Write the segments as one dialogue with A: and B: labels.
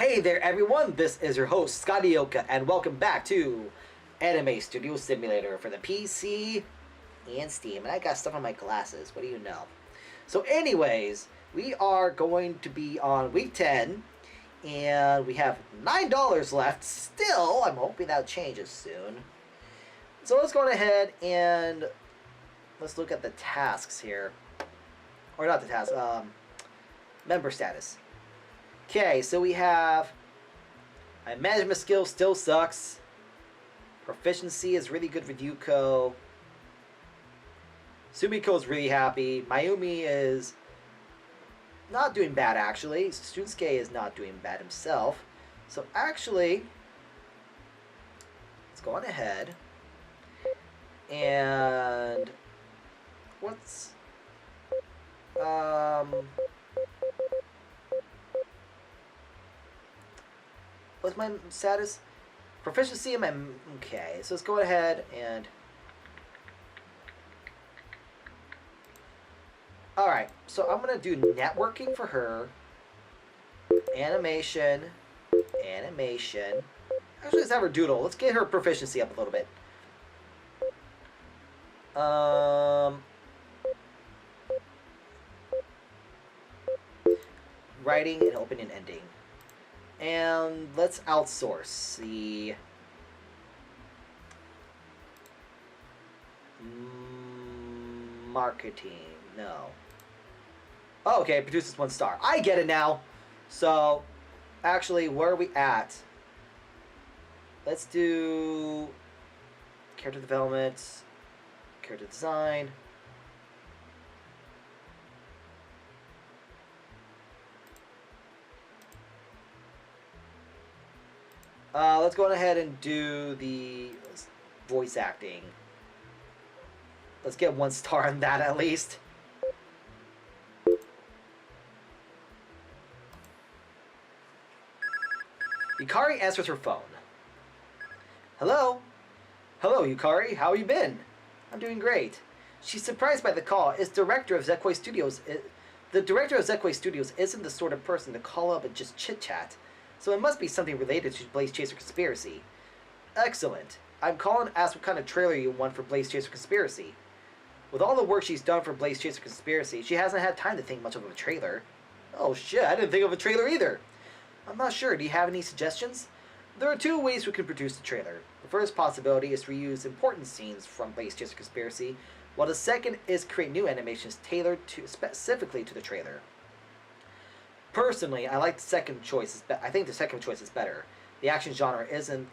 A: Hey there everyone, this is your host Scotty Oka and welcome back to Anime Studio Simulator for the PC and Steam. And I got stuff on my glasses, what do you know? So anyways, we are going to be on week 10 and we have $9 left still. I'm hoping that changes soon. So let's go ahead and let's look at the tasks here. Or not the tasks, member status. Okay, so we have my management skill still sucks. Proficiency is really good for Yuko. Sumiko is really happy. Mayumi is not doing bad actually. Shunsuke is not doing bad himself. So actually, let's go on ahead. And what's what's my status? Proficiency in my... Okay, so let's go ahead and... Alright, so I'm going to do networking for her. Animation. Animation. Actually, let's have her doodle. Let's get her proficiency up a little bit. Writing and opening and ending. And let's outsource the marketing. No. Oh, okay, produces 1 star. I get it now. So, actually, where are we at? Let's do character development, character design. Let's go ahead and do the voice acting. Let's get 1 star on that at least. Yukari answers her phone. Hello? Hello, Yukari. How have you been? I'm doing great. She's surprised by the call. The director of Zekoi Studios isn't the sort of person to call up and just chit-chat. So it must be something related to Blaze Chaser Conspiracy. Excellent. I'm calling to ask what kind of trailer you want for Blaze Chaser Conspiracy. With all the work she's done for Blaze Chaser Conspiracy, she hasn't had time to think much of a trailer. Oh shit, I didn't think of a trailer either. I'm not sure, do you have any suggestions? There are 2 ways we can produce the trailer. The first possibility is to reuse important scenes from Blaze Chaser Conspiracy, while the second is create new animations tailored specifically to the trailer. Personally, I like the second choice. I think the second choice is better. The action genre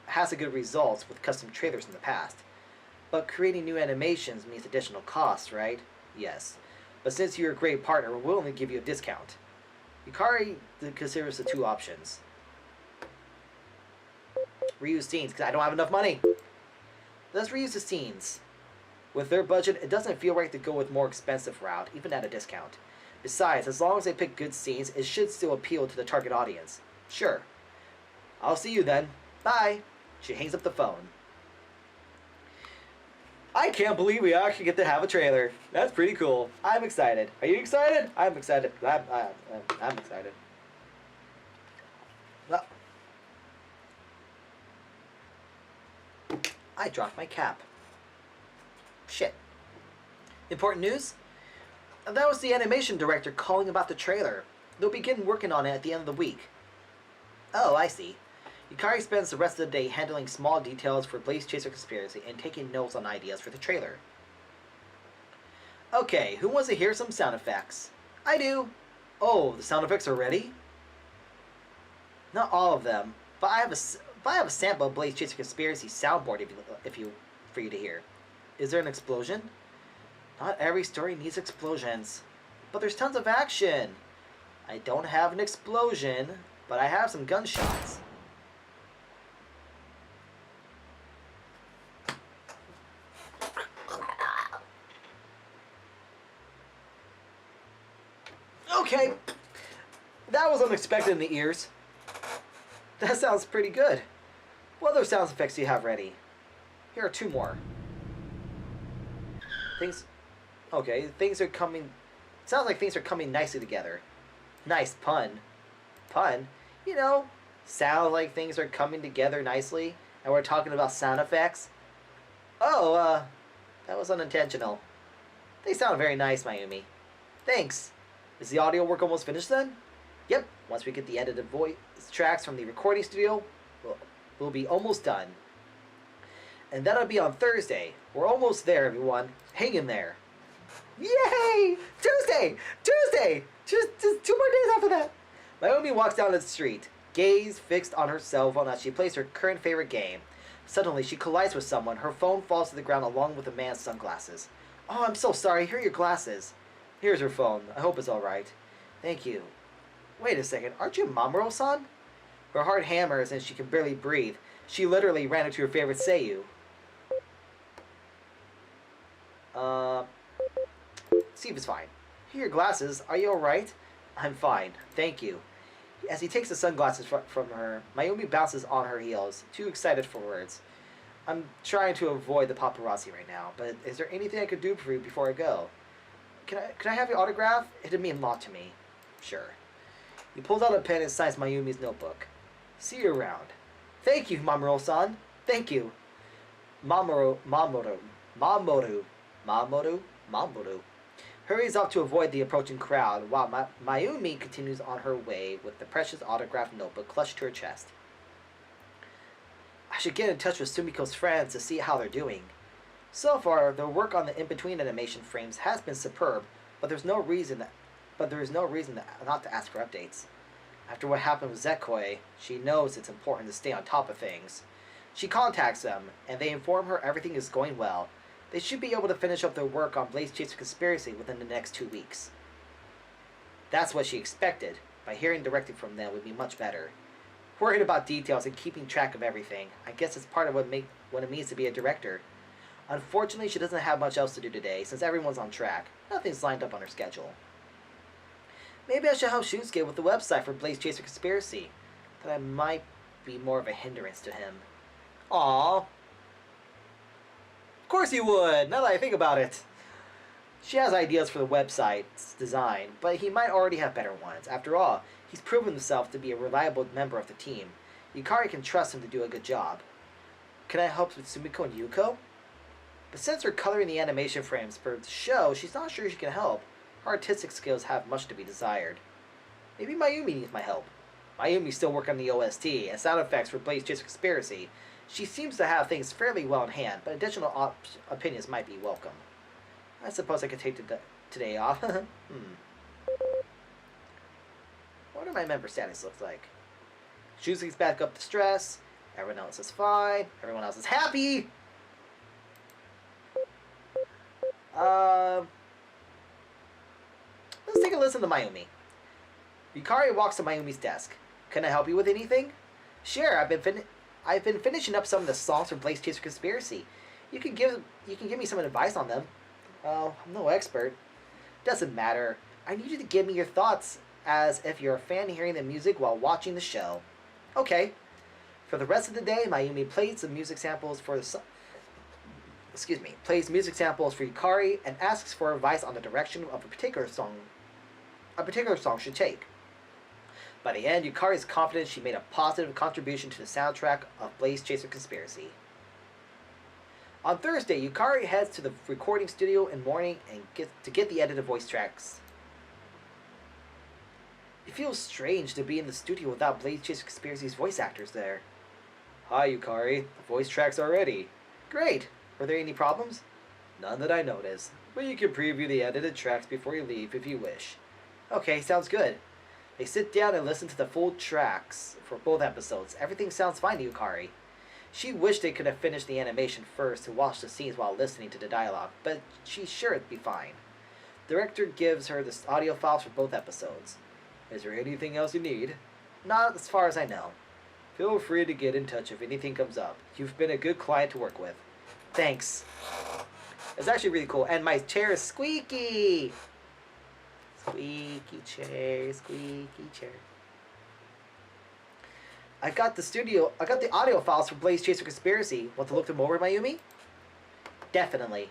A: has a good results with custom trailers in the past. But creating new animations means additional costs, right? Yes. But since you're a great partner, we're willing to give you a discount. Yukari considers the 2 options. Reuse scenes, because I don't have enough money. Let's reuse the scenes. With their budget, it doesn't feel right to go with more expensive route, even at a discount. Besides, as long as they pick good scenes, it should still appeal to the target audience. Sure. I'll see you then. Bye. She hangs up the phone. I can't believe we actually get to have a trailer. That's pretty cool. I'm excited. Are you excited? I'm excited. I'm excited. Well, I dropped my cap. Shit. Important news? That was the animation director calling about the trailer. They'll begin working on it at the end of the week. Oh, I see. Yukari spends the rest of the day handling small details for Blaze Chaser Conspiracy and taking notes on ideas for the trailer. Okay, who wants to hear some sound effects? I do! Oh, the sound effects are ready? Not all of them, but I have a sample of Blaze Chaser Conspiracy soundboard for you to hear. Is there an explosion? Not every story needs explosions. But there's tons of action! I don't have an explosion, but I have some gunshots. Okay! That was unexpected in the ears. That sounds pretty good. What other sound effects do you have ready? Here are 2 more. Okay, things are coming... Sounds like things are coming nicely together. Nice pun. Pun? You know, Sounds like things are coming together nicely, and we're talking about sound effects. Oh, that was unintentional. They sound very nice, Mayumi. Thanks. Is the audio work almost finished then? Yep. Once we get the edited voice tracks from the recording studio, we'll be almost done. And that'll be on Thursday. We're almost there, everyone. Hang in there. Yay! Tuesday! Tuesday! Just 2 more days after that. Mayumi walks down the street, gaze fixed on her cell phone as she plays her current favorite game. Suddenly, she collides with someone. Her phone falls to the ground along with the man's sunglasses. Oh, I'm so sorry. Here are your glasses. Here's her phone. I hope it's alright. Thank you. Wait a second. Aren't you Mamoru-san? Her heart hammers and she can barely breathe. She literally ran into her favorite Seiyu. See if it's fine. Here are your glasses. Are you alright? I'm fine. Thank you. As he takes the sunglasses from her, Mayumi bounces on her heels, too excited for words. I'm trying to avoid the paparazzi right now, but is there anything I could do for you before I go? Can I have your autograph? It'd mean a lot to me. Sure. He pulls out a pen and signs Mayumi's notebook. See you around. Thank you, Mamoru-san. Thank you. Mamoru hurries up to avoid the approaching crowd, while Mayumi continues on her way with the precious autographed notebook clutched to her chest. I should get in touch with Sumiko's friends to see how they're doing. So far, their work on the in-between animation frames has been superb, but there is no reason not to ask for updates. After what happened with Zekoi, she knows it's important to stay on top of things. She contacts them, and they inform her everything is going well. They should be able to finish up their work on Blaze Chaser Conspiracy within the next 2 weeks. That's what she expected, but hearing directly from them would be much better. Worried about details and keeping track of everything, I guess it's part of what it means to be a director. Unfortunately, she doesn't have much else to do today, since everyone's on track. Nothing's lined up on her schedule. Maybe I should help Shunsuke with the website for Blaze Chaser Conspiracy. But I might be more of a hindrance to him. Aww. Of course you would, now that I think about it. She has ideas for the website's design, but he might already have better ones. After all, he's proven himself to be a reliable member of the team. Yukari can trust him to do a good job. Can I help with Sumiko and Yuko? But since they're coloring the animation frames for the show, she's not sure she can help. Her artistic skills have much to be desired. Maybe Mayumi needs my help. Mayumi's still working on the OST and sound effects for Blaze Chaser Conspiracy. She seems to have things fairly well in hand, but additional opinions might be welcome. I suppose I could take today off. What do my member status look like? Shunsuke's back up to stress. Everyone else is fine. Everyone else is happy. Let's take a listen to Mayumi. Yukari walks to Mayumi's desk. Can I help you with anything? Sure, I've been finishing up some of the songs from Blaze Chaser Conspiracy. You can give me some advice on them. Well, I'm no expert. Doesn't matter. I need you to give me your thoughts as if you're a fan hearing the music while watching the show. Okay. For the rest of the day, Mayumi plays the music samples for the plays music samples for Yukari and asks for advice on the direction of a particular song should take. By the end, Yukari is confident she made a positive contribution to the soundtrack of Blaze Chaser Conspiracy. On Thursday, Yukari heads to the recording studio in the morning and get the edited voice tracks. It feels strange to be in the studio without Blaze Chaser Conspiracy's voice actors there. Hi, Yukari. The voice tracks are ready. Great. Were there any problems? None that I noticed, but you can preview the edited tracks before you leave if you wish. Okay, sounds good. They sit down and listen to the full tracks for both episodes. Everything sounds fine to Yukari. She wished they could have finished the animation first to watch the scenes while listening to the dialogue, but she's sure it'd be fine. The director gives her the audio files for both episodes. Is there anything else you need? Not as far as I know. Feel free to get in touch if anything comes up. You've been a good client to work with. Thanks. It's actually really cool. And my chair is squeaky. Squeaky chair, squeaky chair. I got the audio files for Blaze Chaser Conspiracy. Want to look them over, Mayumi? Definitely.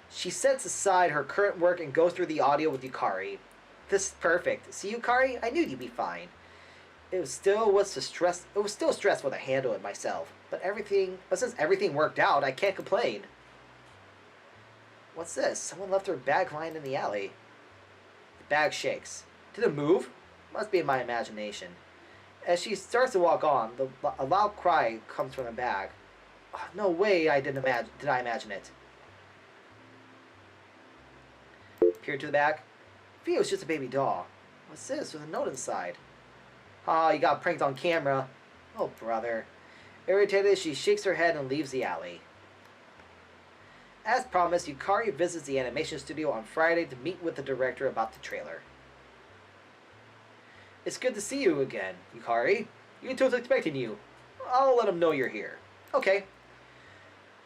A: She sets aside her current work and goes through the audio with Yukari. This is perfect. See, Yukari? I knew you'd be fine. It was still stressful to handle it myself. But since everything worked out, I can't complain. What's this? Someone left their bag lying in the alley. The bag shakes. Did it move? Must be in my imagination. As she starts to walk on, a loud cry comes from the bag. Oh, no way! Did I imagine it? Peered to the bag. It was just a baby doll. What's this? With a note inside. Oh, you got pranked on camera. Oh, brother. Irritated, she shakes her head and leaves the alley. As promised, Yukari visits the animation studio on Friday to meet with the director about the trailer. It's good to see you again, Yukari. Yuto's expecting you. I'll let him know you're here. Okay.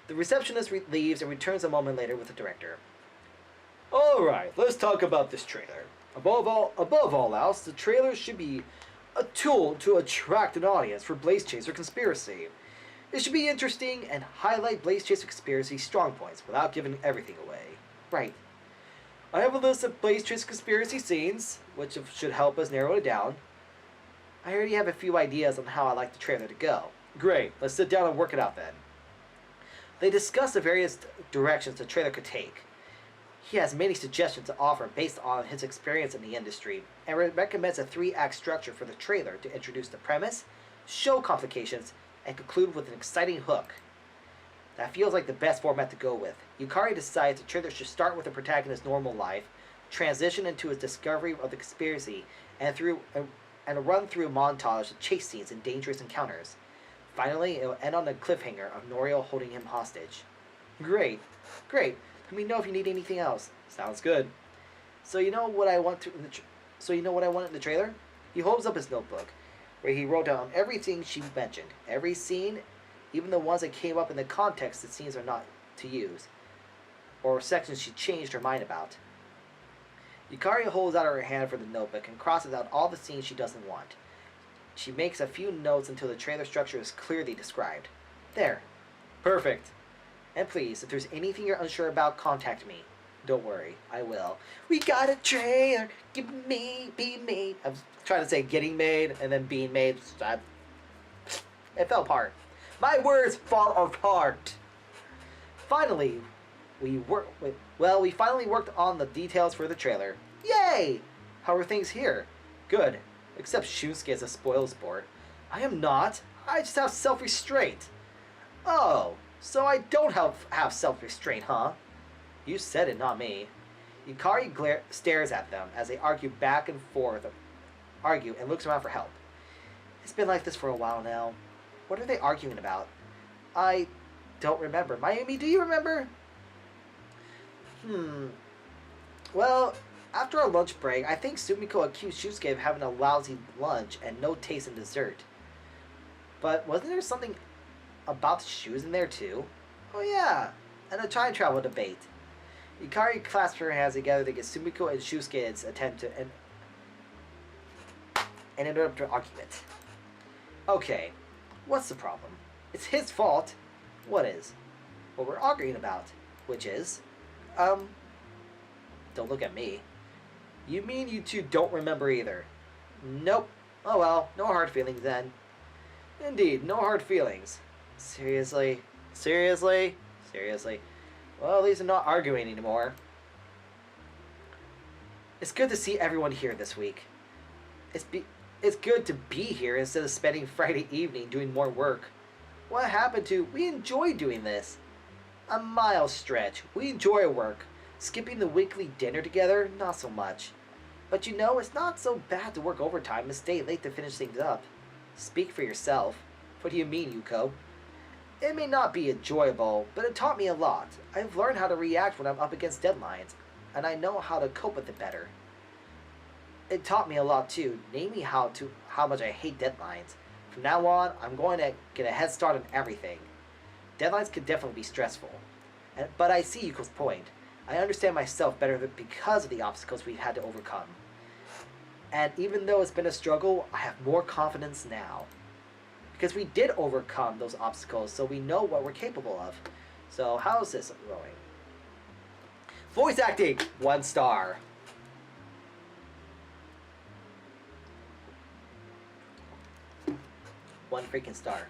A: The receptionist leaves and returns a moment later with the director. Alright, let's talk about this trailer. Above all else, the trailer should be a tool to attract an audience for Blaze Chaser Conspiracy. It should be interesting and highlight Blaze Chaser Conspiracy's strong points without giving everything away. Right. I have a list of Blaze Chaser Conspiracy scenes, which should help us narrow it down. I already have a few ideas on how I'd like the trailer to go. Great, let's sit down and work it out then. They discuss the various directions the trailer could take. He has many suggestions to offer based on his experience in the industry, and recommends a 3-act structure for the trailer to introduce the premise, show complications, and conclude with an exciting hook. That feels like the best format to go with. Yukari decides the trailer should start with the protagonist's normal life, transition into his discovery of the conspiracy, and a run-through montage of chase scenes and dangerous encounters. Finally, it will end on a cliffhanger of Norio holding him hostage. Great. Let me know if you need anything else. Sounds good. So you know what I want in the trailer? He holds up his notebook, where he wrote down everything she mentioned, every scene, even the ones that came up in the context that scenes are not to use, or sections she changed her mind about. Yukari holds out her hand for the notebook and crosses out all the scenes she doesn't want. She makes a few notes until the trailer structure is clearly described. There. Perfect. And please, if there's anything you're unsure about, contact me. Don't worry, I will. We got a trailer, be made. I was trying to say getting made and then being made. It fell apart. My words fall apart. Finally, we finally worked on the details for the trailer. Yay! How are things here? Good. Except Shunsuke is a spoil sport. I am not. I just have self-restraint. Oh, so I don't have self-restraint, huh? You said it, not me. Yukari stares at them as they argue back and forth, and looks around for help. It's been like this for a while now. What are they arguing about? I don't remember. Mayumi, do you remember? Well, after our lunch break, I think Sumiko accused Shunsuke of having a lousy lunch and no taste in dessert. But wasn't there something about the shoes in there too? Oh yeah, and a time travel debate. Yukari clasped her hands together to get Sumiko and Shunsuke's attention and interrupt her argument. Okay, what's the problem? It's his fault. What is? What we're arguing about, which is, don't look at me. You mean you two don't remember either? Nope. Oh well, no hard feelings then. Indeed, no hard feelings. Seriously? Seriously? Seriously? Well, at least I'm not arguing anymore. It's good to see everyone here this week. It's good to be here instead of spending Friday evening doing more work. What happened to, we enjoy doing this. A mile stretch. We enjoy work. Skipping the weekly dinner together, not so much. But you know, it's not so bad to work overtime and stay late to finish things up. Speak for yourself. What do you mean, Yuko? It may not be enjoyable, but it taught me a lot. I've learned how to react when I'm up against deadlines, and I know how to cope with it better. It taught me a lot too, namely how much I hate deadlines. From now on, I'm going to get a head start on everything. Deadlines can definitely be stressful. But I see Yuko's point. I understand myself better because of the obstacles we've had to overcome. And even though it's been a struggle, I have more confidence now. Because we did overcome those obstacles, so we know what we're capable of. So how's this going? Voice acting, 1 star. one freaking star.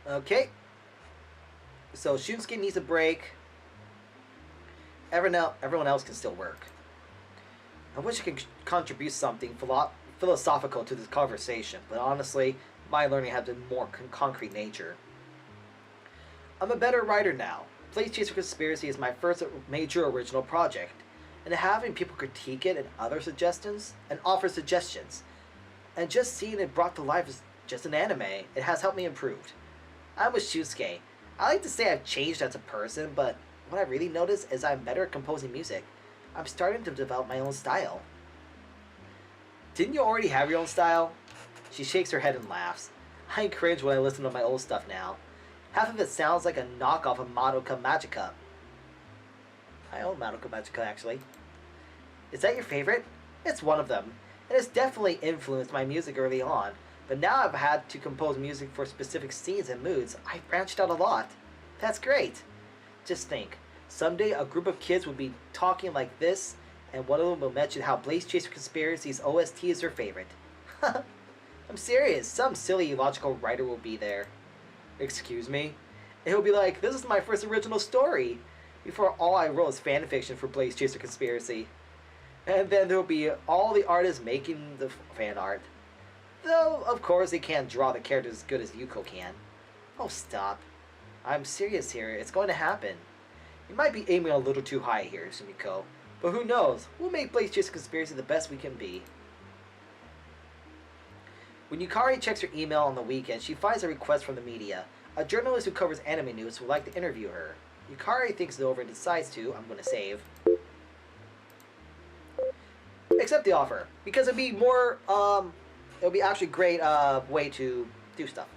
A: Okay. So Shunsuke needs a break. Everyone else can still work. I wish I could contribute something philosophical to this conversation, but honestly, my learning has been more concrete nature. I'm a better writer now. Place Chaser Conspiracy is my first major original project, and having people critique it and offer suggestions, and just seeing it brought to life as just an anime, it has helped me improve. I'm with Shunsuke. I like to say I've changed as a person, but what I really noticed is I'm better at composing music. I'm starting to develop my own style. Didn't you already have your own style? She shakes her head and laughs. I cringe when I listen to my old stuff now. Half of it sounds like a knockoff of Madoka Magica. I own Madoka Magica, actually. Is that your favorite? It's one of them. It has definitely influenced my music early on, but now I've had to compose music for specific scenes and moods. I've branched out a lot. That's great. Just think, someday a group of kids will be talking like this, and one of them will mention how Blaze Chaser Conspiracy's OST is their favorite. I'm serious, some silly logical writer will be there. Excuse me? He'll be like, this is my first original story. Before all I wrote was fanfiction for Blaze Chaser Conspiracy. And then there'll be all the artists making the fan art. Though, of course, they can't draw the characters as good as Yuko can. Oh, stop. I'm serious here. It's going to happen. You might be aiming a little too high here, Sumiko. But who knows? We'll make Blaze Chaser Conspiracy the best we can be. When Yukari checks her email on the weekend, she finds a request from the media. A journalist who covers anime news would like to interview her. Yukari thinks it over and decides to, I'm going to save, accept the offer. Because it'd be more, it'll be actually a great way to do stuff.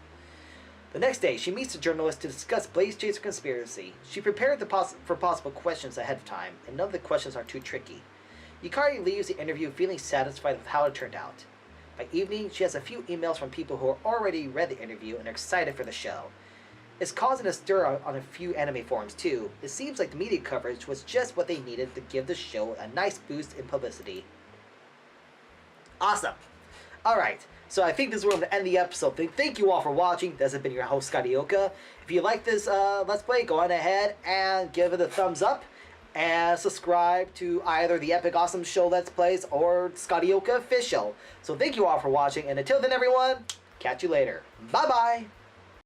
A: The next day, she meets the journalist to discuss Blaze Chaser Conspiracy. She prepared for possible questions ahead of time, and none of the questions are too tricky. Yukari leaves the interview feeling satisfied with how it turned out. By evening, she has a few emails from people who already read the interview and are excited for the show. It's causing a stir on a few anime forums too. It seems like the media coverage was just what they needed to give the show a nice boost in publicity. Awesome! Alright, so I think this is where I'm going to end the episode. Thank you all for watching. This has been your host, Scotty Oka. If you like this Let's Play, go on ahead and give it a thumbs up. And subscribe to either the Epic Awesome Show Let's Plays or Scotty Oka Official. So thank you all for watching, and until then everyone, catch you later. Bye-bye!